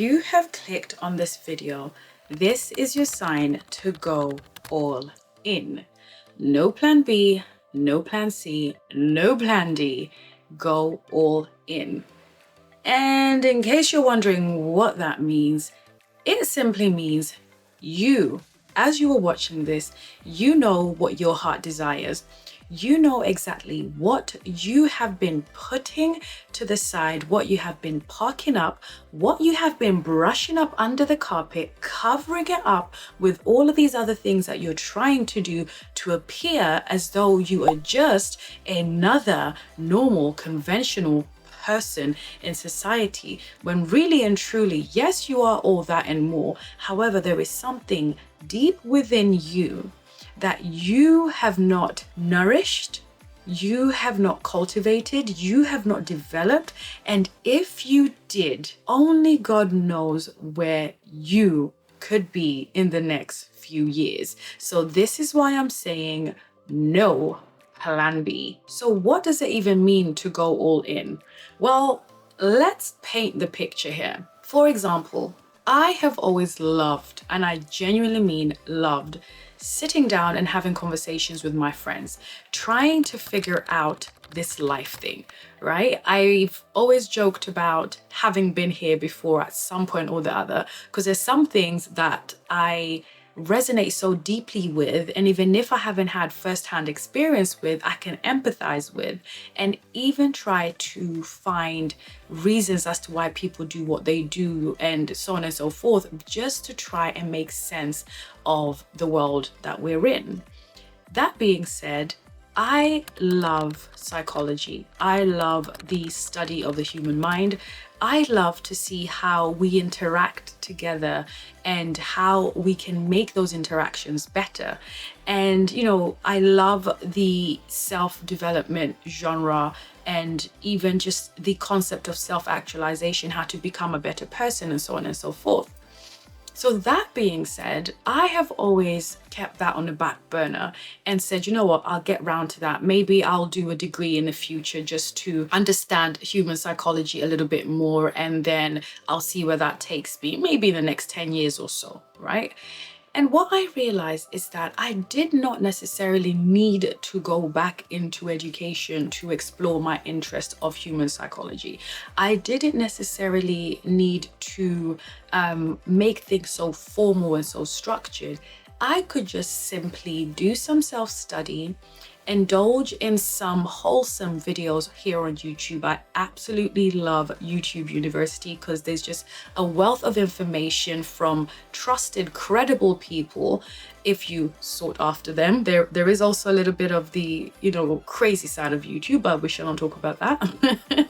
you have clicked on this video, this is your sign to go all in. No plan B, no plan C, no plan D. Go all in. And in case you're wondering what that means, it simply means you, as you are watching this, you know what your heart desires. You know exactly what you have been putting to the side, what you have been parking up, what you have been brushing up under the carpet, covering it up with all of these other things that you're trying to do to appear as though you are just another normal, conventional person in society, when really and truly, yes, you are all that and more. However, there is something deep within you that you have not nourished, you have not cultivated, you have not developed. And if you did, only God knows where you could be in the next few years. So this is why I'm saying no plan B. So what does it even mean to go all in? Well, let's paint the picture here. For example, I have always loved, and I genuinely mean loved, sitting down and having conversations with my friends, trying to figure out this life thing, right? I've always joked about having been here before at some point or the other, because there's some things that I resonate so deeply with, and even if I haven't had first-hand experience with, I can empathize with, and even try to find reasons as to why people do what they do, and so on and so forth, just to try and make sense of the world that we're in. That being said, I love psychology. I love the study of the human mind. I love to see how we interact together and how we can make those interactions better. And, you know, I love the self-development genre and even just the concept of self-actualization, how to become a better person and so on and so forth. So that being said, I have always kept that on the back burner and said, you know what, I'll get round to that. Maybe I'll do a degree in the future just to understand human psychology a little bit more, and then I'll see where that takes me, maybe in the next 10 years or so, right? And what I realized is that I did not necessarily need to go back into education to explore my interest of human psychology. I didn't necessarily need to make things so formal and so structured. I could just simply do some self-study, indulge in some wholesome videos here on YouTube. I absolutely love YouTube University because there's just a wealth of information from trusted, credible people if you sought after them. There is also a little bit of the, you know, crazy side of YouTube, but we shall not talk about that.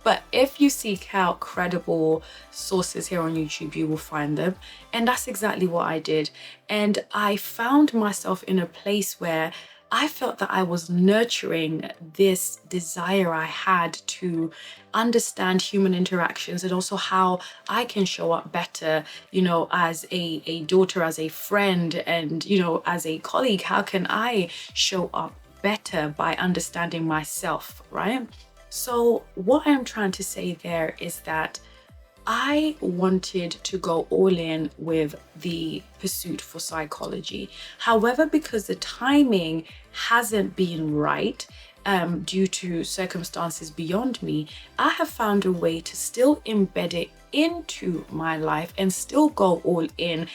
But if you seek out credible sources here on YouTube, you will find them. And that's exactly what I did. And I found myself in a place where I felt that I was nurturing this desire I had to understand human interactions, and also how I can show up better, you know, as a daughter, as a friend, and, you know, as a colleague. How can I show up better by understanding myself, right? So what I'm trying to say there is that I wanted to go all in with the pursuit for psychology. However, because the timing hasn't been right, due to circumstances beyond me, I have found a way to still embed it into my life and still go all in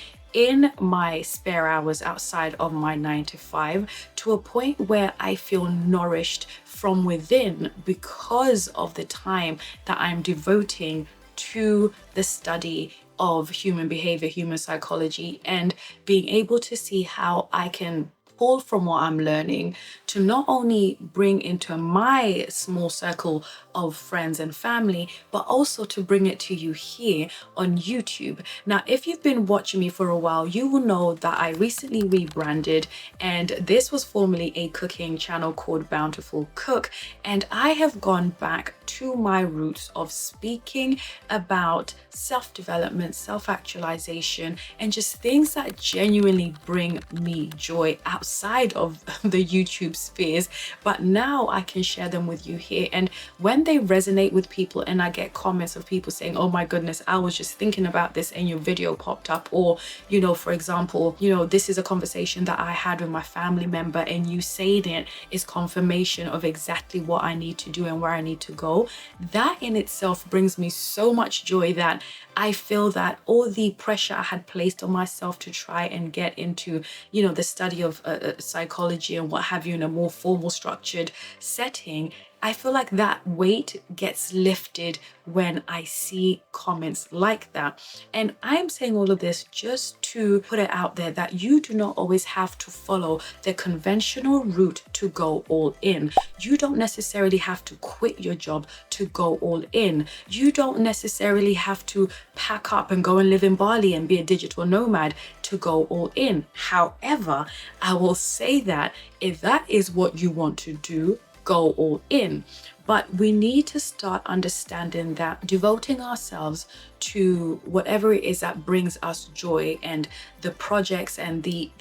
my spare hours outside of my 9 to 5, to a point where I feel nourished from within because of the time that I'm devoting to the study of human behavior, human psychology, and being able to see how I can pull from what I'm learning to not only bring into my small circle of friends and family, but also to bring it to you here on YouTube. Now, if you've been watching me for a while, you will know that I recently rebranded, and this was formerly a cooking channel called Bountiful Cook, and I have gone back to my roots of speaking about self-development, self-actualization, and just things that genuinely bring me joy outside outside of the YouTube spheres, but now I can share them with you here. And when they resonate with people and I get comments of people saying, oh my goodness, I was just thinking about this and your video popped up, or, you know, for example, you know, this is a conversation that I had with my family member and you saying it is confirmation of exactly what I need to do and where I need to go. That in itself brings me so much joy that I feel that all the pressure I had placed on myself to try and get into, you know, the study of psychology and what have you in a more formal structured setting, I feel like that weight gets lifted when I see comments like that. And I'm saying all of this just to put it out there that you do not always have to follow the conventional route to go all in. You don't necessarily have to quit your job to go all in. You don't necessarily have to pack up and go and live in Bali and be a digital nomad to go all in. However, I will say that if that is what you want to do, go all in. But we need to start understanding that devoting ourselves to whatever it is that brings us joy and the projects and the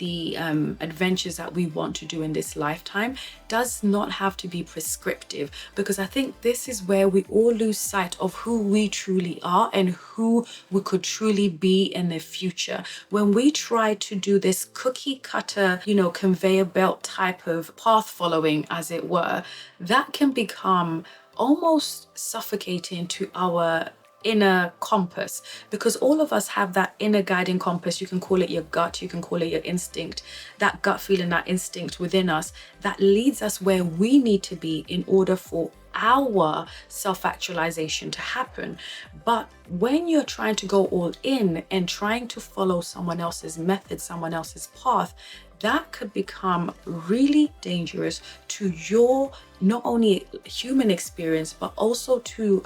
adventures that we want to do in this lifetime does not have to be prescriptive, because I think this is where we all lose sight of who we truly are and who we could truly be in the future. When we try to do this cookie cutter, you know, conveyor belt type of path following, as it were, that can become almost suffocating to our inner compass, because all of us have that inner guiding compass. You can call it your gut, you can call it your instinct, that gut feeling, that instinct within us that leads us where we need to be in order for our self-actualization to happen. But when you're trying to go all in and trying to follow someone else's method, someone else's path, that could become really dangerous to your not only human experience, but also to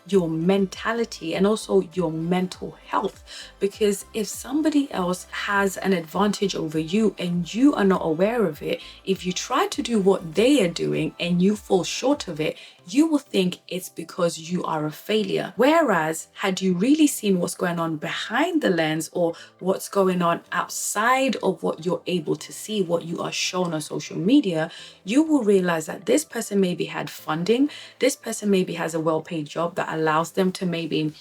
your mentality and also your mental health. Because if somebody else has an advantage over you and you are not aware of it, if you try to do what they are doing and you fall short of it, you will think it's because you are a failure. Whereas had you really seen what's going on behind the lens, or what's going on outside of what you're able to see, what you are shown on social media, you will realize that this person maybe had funding, this person maybe has a well-paid job that allows them to maybe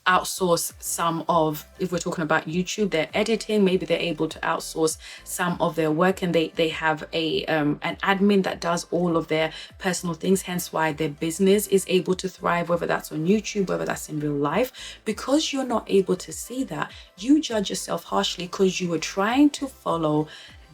outsource some of, if we're talking about YouTube, their editing, maybe they're able to outsource some of their work, and they have a an admin that does all of their personal things, hence why their business is able to thrive, whether that's on YouTube, whether that's in real life. Because you're not able to see that, you judge yourself harshly because you were trying to follow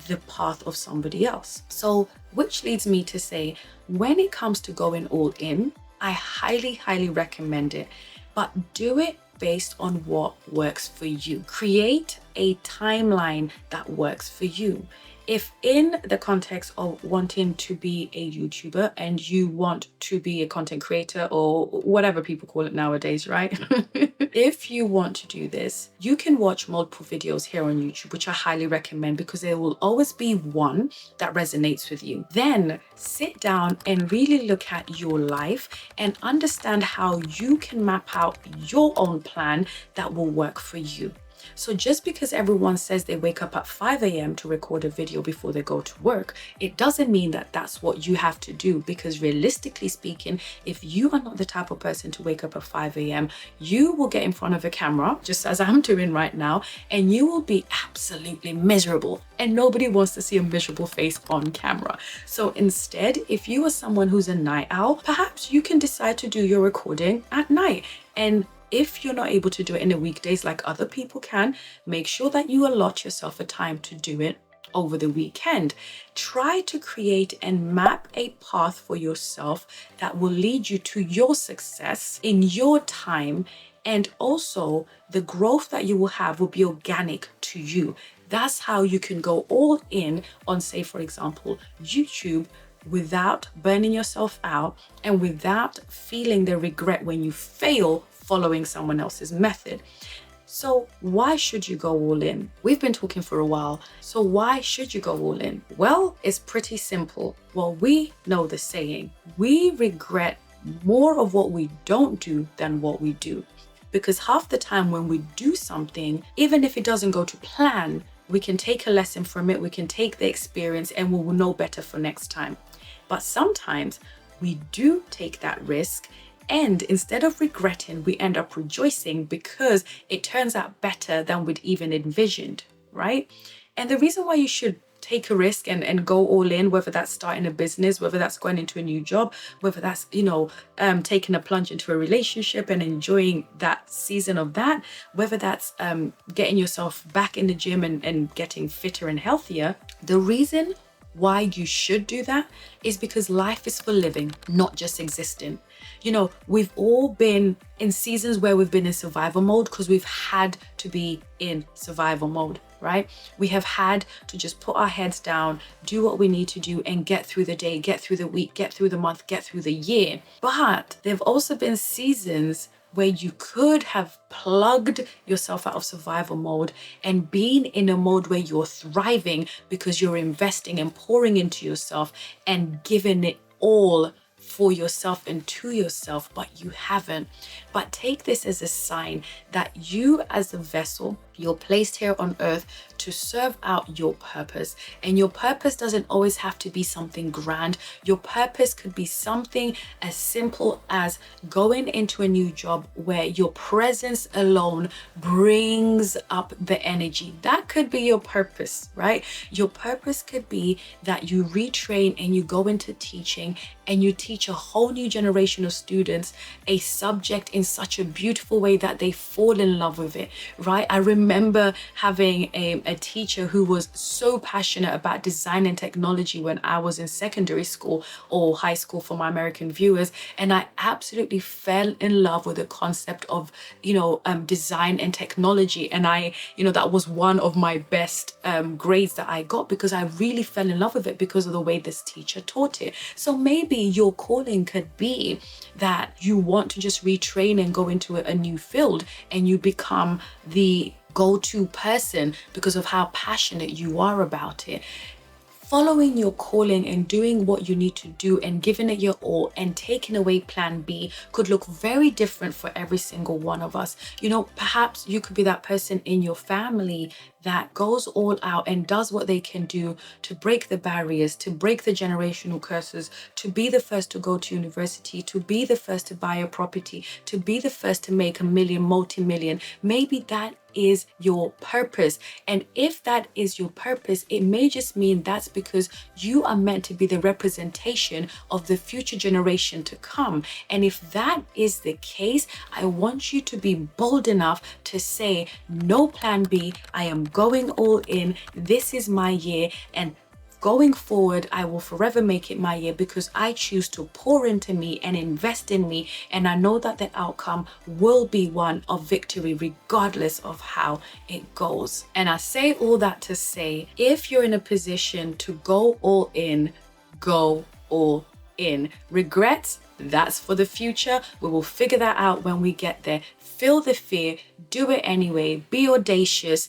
the path of somebody else. So, which leads me to say, when it comes to going all in, I highly recommend it, but do it based on what works for you. Create a timeline that works for you. If in the context of wanting to be a YouTuber and you want to be a content creator, or whatever people call it nowadays, right? If you want to do this, you can watch multiple videos here on YouTube, which I highly recommend, because there will always be one that resonates with you. Then sit down and really look at your life and understand how you can map out your own plan that will work for you. So just because everyone says they wake up at 5 a.m. to record a video before they go to work, it doesn't mean that that's what you have to do. Because realistically speaking, if you are not the type of person to wake up at 5 a.m., you will get in front of a camera, just as I'm doing right now, and you will be absolutely miserable. And nobody wants to see a miserable face on camera. So instead, if you are someone who's a night owl, perhaps you can decide to do your recording at night. And if you're not able to do it in the weekdays like other people can, make sure that you allot yourself a time to do it over the weekend. Try to create and map a path for yourself that will lead you to your success in your time, and also the growth that you will have will be organic to you. That's how you can go all in on, say, for example, YouTube, without burning yourself out and without feeling the regret when you fail following someone else's method. So why should you go all in? We've been talking for a while. So why should you go all in? Well, it's pretty simple. Well, we know the saying, we regret more of what we don't do than what we do. Because half the time when we do something, even if it doesn't go to plan, we can take a lesson from it, we can take the experience, and we will know better for next time. But sometimes we do take that risk, and instead of regretting, we end up rejoicing because it turns out better than we'd even envisioned, right? And the reason why you should take a risk and go all in, whether that's starting a business, whether that's going into a new job, whether that's, taking a plunge into a relationship and enjoying that season of that, whether that's getting yourself back in the gym and getting fitter and healthier. The reason why you should do that is because life is for living, not just existing. We've all been in seasons where we've been in survival mode because we've had to be in survival mode, right? We have had to just put our heads down, do what we need to do, and get through the day, get through the week, get through the month, get through the year. But there have also been seasons where you could have plugged yourself out of survival mode and been in a mode where you're thriving because you're investing and pouring into yourself and giving it all for yourself and to yourself, but you haven't. But take this as a sign that you, as a vessel, you're placed here on earth to serve out your purpose. And your purpose doesn't always have to be something grand. Your purpose could be something as simple as going into a new job where your presence alone brings up the energy. That could be your purpose, right? Your purpose could be that you retrain and you go into teaching and you teach a whole new generation of students a subject in such a beautiful way that they fall in love with it, right? I remember having a teacher who was so passionate about design and technology when I was in secondary school or high school for my American viewers, and I absolutely fell in love with the concept of design and technology. And that was one of my best grades that I got because I really fell in love with it because of the way this teacher taught it. So maybe your calling could be that you want to just retrain and go into a new field, and you become the go-to person because of how passionate you are about it. Following your calling and doing what you need to do and giving it your all and taking away plan B could look very different for every single one of us. Perhaps you could be that person in your family that goes all out and does what they can do to break the barriers, to break the generational curses, to be the first to go to university, to be the first to buy a property, to be the first to make a million, multi-million. Maybe that is your purpose. And if that is your purpose, it may just mean that's because you are meant to be the representation of the future generation to come. And if that is the case, I want you to be bold enough to say, no plan B, I am going all in. This is my year, and going forward, I will forever make it my year because I choose to pour into me and invest in me. And I know that the outcome will be one of victory, regardless of how it goes. And I say all that to say, if you're in a position to go all in, go all in. Regrets, that's for the future. We will figure that out when we get there. Feel the fear, do it anyway, be audacious,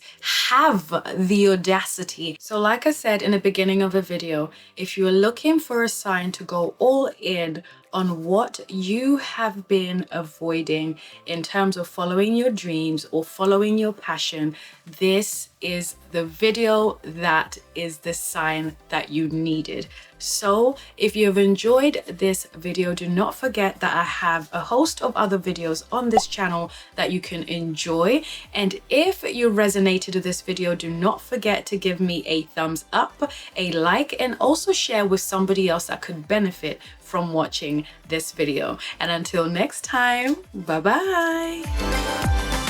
have the audacity. So like I said in the beginning of the video, if you're looking for a sign to go all in on what you have been avoiding in terms of following your dreams or following your passion, this is the video that is the sign that you needed. So if you've enjoyed this video, do not forget that I have a host of other videos on this channel that you can enjoy. And if you resonated with this video, do not forget to give me a thumbs up, a like, and also share with somebody else that could benefit from watching this video. And until next time, bye bye.